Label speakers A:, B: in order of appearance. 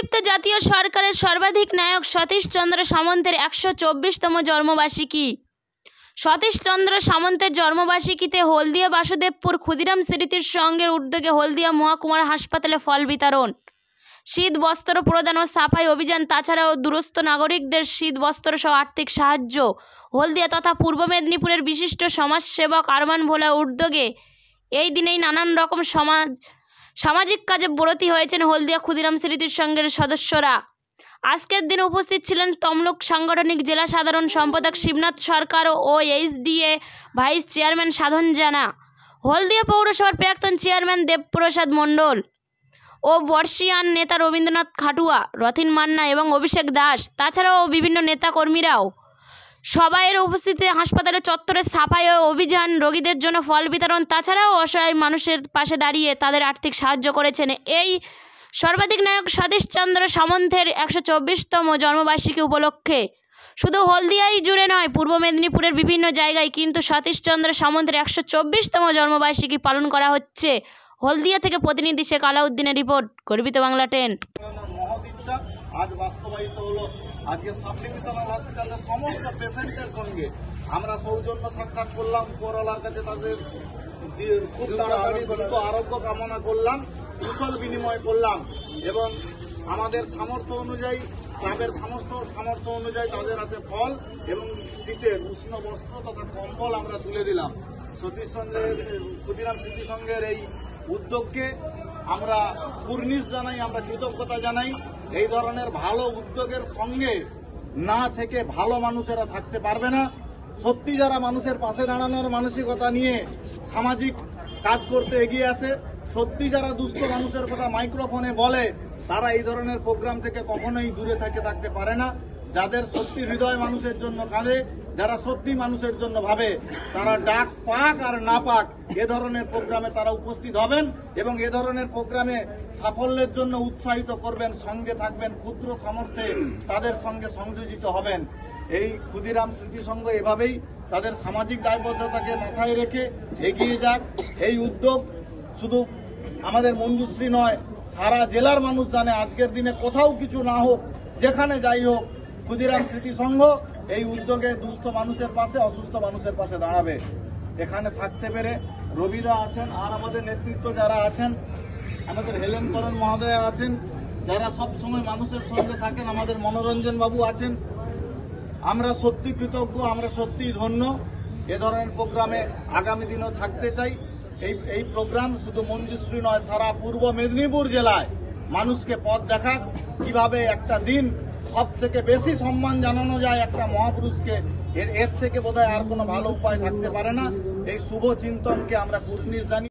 A: নবনিযুক্ত জাতীয় সরকারের সর্বাধিক নায়ক সতীশ চন্দ্র সামন্তের ১২৪তম জন্মবার্ষিকী। সতীশ চন্দ্র সামন্তের জন্মবার্ষিকীতে হলদিয়া বাসুদেবপুর ক্ষুদিরাম স্মৃতির সংঘের উদ্যোগে হলদিয়া মহকুমার হাসপাতালে ফল বিতরণ, শীত বস্ত্র প্রদান ও সাফাই অভিযান, তাছাড়াও দুরস্থ নাগরিকদের শীত বস্ত্র সহ আর্থিক সাহায্য হলদিয়া তথা পূর্ব মেদিনীপুরের বিশিষ্ট সমাজসেবক আরমান ভোলার উদ্যোগে এই দিনেই নানান রকম সামাজিক কাজে ব্রতী হয়েছেন হলদিয়া ক্ষুদিরাম স্মৃতির সংঘের সদস্যরা। আজকের দিনে উপস্থিত ছিলেন তমলুক সাংগঠনিক জেলা সাধারণ সম্পাদক শিবনাথ সরকার ও এইচডিএ ভাইস চেয়ারম্যান সাধন জানা, হলদিয়া পৌরসভার প্রাক্তন চেয়ারম্যান দেবপ্রসাদ মণ্ডল ও বর্ষিয়ান নেতা রবীন্দ্রনাথ খাটুয়া, রথিন মান্না এবং অভিষেক দাস, তাছাড়াও বিভিন্ন নেতাকর্মীরাও সবাইয়ের উপস্থিতিতে হাসপাতালে চত্বরে সাফাই ও অভিযান, রোগীদের জন্য ফল বিতরণ, তাছাড়াও অসহায় মানুষের পাশে দাঁড়িয়ে তাদের আর্থিক সাহায্য করেছেন। এই সর্বাধিক নায়ক সতীশ চন্দ্র সামন্তের ১২৪তম জন্মবার্ষিকী উপলক্ষে শুধু হলদিয়াই জুড়ে নয়, পূর্ব মেদিনীপুরের বিভিন্ন জায়গায় কিন্তু সতীশ চন্দ্র সামন্তের ১২৪তম জন্মবার্ষিকী পালন করা হচ্ছে। হলদিয়া থেকে প্রতিনিধি শেখ আলাউদ্দিনের রিপোর্ট, গর্বিত বাংলা 10।
B: আজ বাস্তবায়িত হলো। আজকে সাব ডিভিশনাল হসপিটালের সমস্ত পেশেন্টের সঙ্গে আমরা সৌজন্য সাক্ষাৎ করলাম, উপরওয়ালার কাছে তাদের খুব তাড়াতাড়ি দ্রুত আরোগ্য কামনা করলাম, কুশল বিনিময় করলাম এবং আমাদের সামর্থ্য অনুযায়ী, ক্লাবের সমস্ত সামর্থ্য অনুযায়ী তাদের হাতে ফল এবং শীতের উষ্ণ বস্ত্র তথা কম্বল আমরা তুলে দিলাম। সতীশ চন্দ্রের ক্ষুদিরাম স্মৃতি সংঘের এই উদ্যোগকে আমরা কুর্নিশ জানাই, আমরা কৃতজ্ঞতা জানাই। এই ধরনের ভালো উদ্যোগের সঙ্গে না থেকে ভালো মানুষেরা থাকতে পারবে না। সত্যি যারা মানুষের পাশে দাঁড়ানোর মানসিকতা নিয়ে সামাজিক কাজ করতে এগিয়ে আসে, সত্যি যারা দুস্থ মানুষের কথা মাইক্রোফোনে বলে, তারা এই ধরনের প্রোগ্রাম থেকে কখনোই দূরে থাকতে পারে না। যাদের সত্যি হৃদয় মানুষের জন্য কাঁদে, যারা সত্যি মানুষের জন্য ভাবে, তারা ডাক পাক আর না পাক এ ধরনের প্রোগ্রামে তারা উপস্থিত হবেন এবং এ ধরনের প্রোগ্রামে সাফল্যের জন্য উৎসাহিত করবেন, সঙ্গে থাকবেন, ক্ষুদ্র সামর্থ্যে তাদের সঙ্গে সংযোজিত হবেন। এই ক্ষুদিরাম স্মৃতি সংঘ এভাবেই তাদের সামাজিক দায়বদ্ধতাকে মাথায় রেখে এগিয়ে যাক। এই উদ্যোগ শুধু আমাদের মঞ্জুশ্রী নয়, সারা জেলার মানুষ জানে আজকের দিনে কোথাও কিছু না হোক, যেখানে যাই হোক, ক্ষুদিরাম স্মৃতি সংঘ এই উদ্যোগে দুস্থ মানুষের পাশে, অসুস্থ মানুষের পাশে দাঁড়াবে। এখানে থাকতে পেরে রবিদা আছেন আর আমাদের নেতৃত্ব যারা আছেন, আমাদের হেলেন করণ মহোদয়া আছেন, যারা সব সময় মানুষের সঙ্গে থাকেন, আমাদের মনোরঞ্জন বাবু আছেন। আমরা সত্যি কৃতজ্ঞ, আমরা সত্যিই ধন্য। এ ধরনের প্রোগ্রামে আগামী দিনও থাকতে চাই। এই প্রোগ্রাম শুধু মঞ্জুশ্রী নয়, সারা পূর্ব মেদিনীপুর জেলায় মানুষকে পথ দেখাক কিভাবে একটা দিন সব থেকে বেশি সম্মান জানানো যায় একটা মহাপুরুষকে। এর থেকে বোধহয় আর কোনো ভালো উপায় থাকতে পারে না। এই শুভ চিন্তনকে আমরা কুর্নিশ জানি।